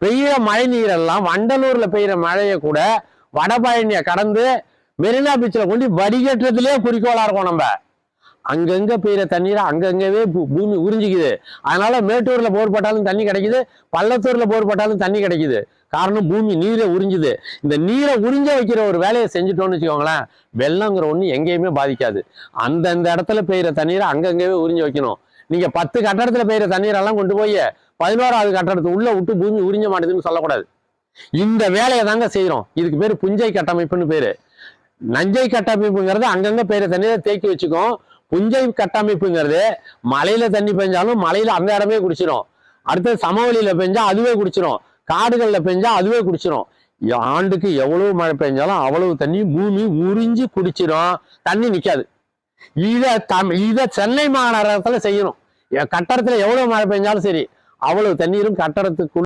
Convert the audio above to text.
பெய்யுற மழை நீரெல்லாம் வண்டலூர்ல பெய்யுற மழையை கூட வடபழனியை கடந்து மெரினா பீச்சில் கொண்டு வடிகட்டுறதுலயே குறிக்கோளா இருக்கும். நம்ம அங்கங்க பெய்யுற தண்ணீரை அங்கங்கவே பூமி உறிஞ்சிக்குது. அதனால மேட்டூர்ல போர் போட்டாலும் தண்ணி கிடைக்குது, பள்ளத்தூர்ல போர் போட்டாலும் தண்ணி கிடைக்குது. காரணம் பூமி நீரை உறிஞ்சுது. இந்த நீரை உறிஞ்ச வைக்கிற ஒரு வேலையை செஞ்சுட்டோம்னு வச்சுக்கோங்களேன், வெள்ளங்கிற ஒண்ணு எங்கேயுமே பாதிக்காது. அந்தந்த இடத்துல பெய்யுற தண்ணீரை அங்கங்கவே உறிஞ்சு வைக்கணும். நீங்க 10 கட்டடத்துல பெய்யுற தண்ணீரெல்லாம் கொண்டு போய் 11வது கட்டடத்து உள்ள விட்டு பூமி உறிஞ்ச மாட்டேதுன்னு சொல்லக்கூடாது. இந்த வேலையை தாங்க செய்யறோம். இதுக்கு பேரு புஞ்சை கட்டமைப்புன்னு பேரு. நஞ்சை கட்டமைப்புங்கிறது அங்கங்க பெய்யுற தண்ணீரை தேக்கி வச்சுக்கும். புஞ்சை கட்டமைப்புங்கிறது மலையில தண்ணி பெஞ்சாலும் மலையில அந்த இடமே குடிச்சிடும். அடுத்தது சமவெளியில பெஞ்சா அதுவே குடிச்சிடும், காடுகள்ல பெஞ்சா அதுவே குடிச்சிடும். ஆண்டுக்கு எவ்வளவு மழை பெஞ்சாலும் அவ்வளவு தண்ணி பூமி உறிஞ்சி குடிச்சிடும், தண்ணி நிக்காது. இத சென்னை மாநகரத்துல செய்யணும். கட்டடத்துல எவ்வளவு மழை பெஞ்சாலும் சரி, அவ்வளவு தண்ணீரும் கட்டடத்துக்குள்ள